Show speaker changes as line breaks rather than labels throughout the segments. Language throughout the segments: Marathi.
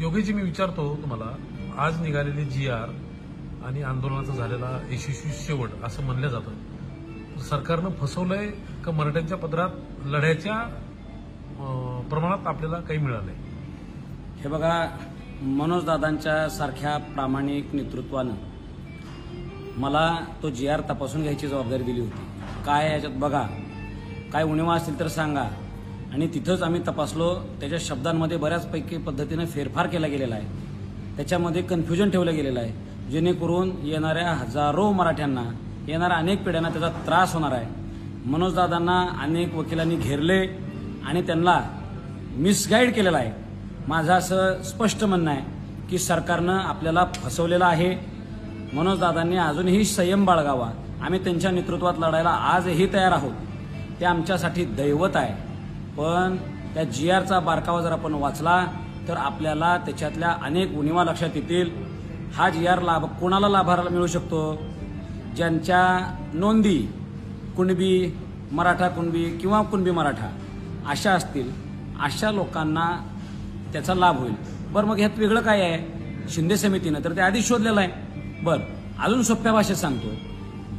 योगेशजी, मी विचारतो तुम्हाला, आज निघालेली GR आणि आंदोलनाचा झालेला यशस्वी शेवट असं म्हणलं जातं, सरकारनं फसवलंय का मराठ्यांच्या पदरात लढ्याच्या प्रमाणात आपल्याला काही मिळालंय?
हे बघा, मनोजदादांच्या सारख्या प्रामाणिक नेतृत्वानं मला तो GR तपासून घ्यायची जबाबदारी दिली होती. काय याच्यात बघा, काय उणिवा असतील तर सांगा. आणि तिथंच आम्ही तपासलो. त्याच्या शब्दांमध्ये बऱ्याचपैकी पद्धतीने फेरफार केला गेलेला आहे. त्याच्यामध्ये कन्फ्युजन ठेवलं गेलेलं आहे, जेणेकरून येणाऱ्या हजारो मराठ्यांना, येणाऱ्या अनेक पिढ्यांना त्याचा त्रास होणार आहे. मनोजदादांना अनेक वकिलांनी घेरले आणि त्यांना मिसगाईड केलेलं आहे. माझं असं स्पष्ट म्हणणं आहे की सरकारनं आपल्याला फसवलेलं आहे. मनोजदादांनी अजूनही संयम बाळगावा. आम्ही त्यांच्या नेतृत्वात लढायला आजही तयार आहोत. ते आमच्यासाठी दैवत आहे. पण त्या GRचा बारकावा जर आपण वाचला तर आपल्याला त्याच्यातल्या अनेक उणिवा लक्षात येतील. हा GR कोणाला लाभाला मिळू शकतो? ज्यांच्या नोंदी कुणबी मराठा कुणबी किंवा कुणबी मराठा अशा असतील, अशा लोकांना त्याचा लाभ होईल. बरं, मग ह्यात वेगळं काय आहे? शिंदे समितीनं तर ते आधीच शोधलेलं आहे. बरं, अजून सोप्या भाषेत सांगतो,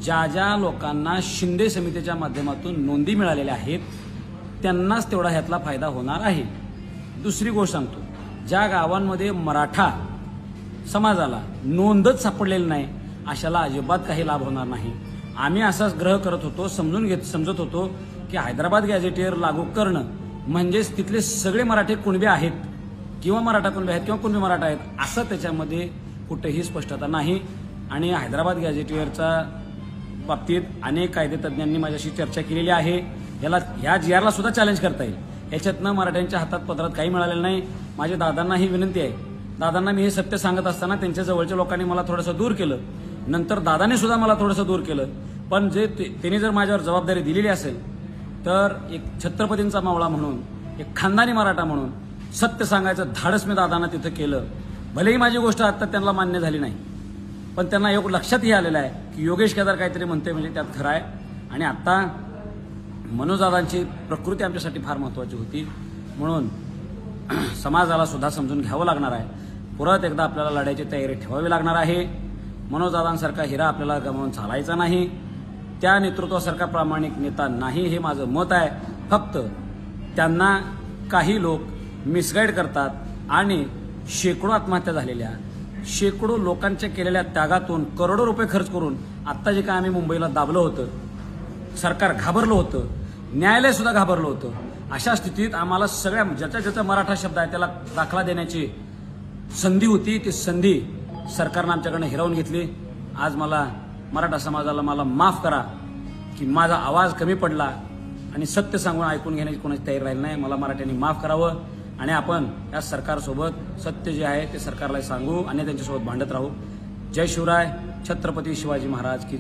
ज्या ज्या लोकांना शिंदे समितीच्या माध्यमातून नोंदी मिळालेल्या आहेत त्यांनाच तेवढा ह्यातला फायदा होणार आहे. दुसरी गोष्ट सांगतो, ज्या गावांमध्ये मराठा समाजाला नोंदच सापडलेली नाही अशाला अजिबात काही लाभ होणार नाही. आम्ही असाच ग्रह करत होतो, समजत होतो की हैदराबाद गॅझेटियर लागू करणं म्हणजेच तिथले सगळे मराठे कुणबे आहेत किंवा मराठा कुणबे आहेत किंवा कुणबी मराठा आहेत, असं त्याच्यामध्ये कुठेही स्पष्टता नाही. आणि हैदराबाद गॅझेटियरच्या बाबतीत अनेक कायदेतज्ञांनी माझ्याशी चर्चा केलेली आहे. ह्या GRला सुद्धा चॅलेंज करता येईल. याच्यातनं मराठ्यांच्या हातात पदरात काही मिळालेलं नाही. माझ्या दादांना ही विनंती आहे. दादांना मी हे सत्य सांगत असताना त्यांच्या जवळच्या लोकांनी मला थोडंसं दूर केलं. नंतर दादाने सुद्धा मला थोडंसं दूर केलं. पण जे त्यांनी जर माझ्यावर जबाबदारी दिलेली असेल तर एक छत्रपतींचा मावळा म्हणून, एक खानदानी मराठा म्हणून सत्य सांगायचं धाडस मी दादांना तिथं केलं. भलेही माझी गोष्ट आता त्यांना मान्य झाली नाही, पण त्यांना योग लक्षातही आलेलं आहे की योगेश केदार काहीतरी म्हणते म्हणजे त्यात खरं आहे. आणि आता मनोजदादांची प्रकृती आमच्यासाठी फार महत्त्वाची होती, म्हणून समाजाला सुद्धा समजून घ्यावं लागणार आहे. परत एकदा आपल्याला लढायची तयारी ठेवावी लागणार आहे. मनोजदादांसारखा हिरा आपल्याला गमावून चालायचा नाही. त्या नेतृत्वासारखा प्रामाणिक नेता नाही, हे माझं मत आहे. फक्त त्यांना काही लोक मिसगाईड करतात आणि शेकडो आत्महत्या झालेल्या, शेकडो लोकांच्या केलेल्या त्यागातून करोडो रुपये खर्च करून आत्ता जे काय आम्ही मुंबईला दाबलं होतं, सरकार घाबरलं होतं, न्यायालय सुद्धा घाबरलं होतं. अशा स्थितीत आम्हाला सगळ्या ज्याचा मराठा शब्द आहे त्याला दाखला देण्याची संधी होती. ती संधी सरकारनं आमच्याकडनं हिरावून घेतली. आज मला मराठा समाजाला मला माफ करा की माझा आवाज कमी पडला आणि सत्य सांगून ऐकून घेण्याची कोणाची तयारी राहिली नाही. मला मराठ्यांनी माफ करावं आणि आपण या सरकारसोबत सत्य जे आहे ते सरकारला सांगू आणि त्यांच्यासोबत भांडत राहू. जय शिवराय. छत्रपती शिवाजी महाराज की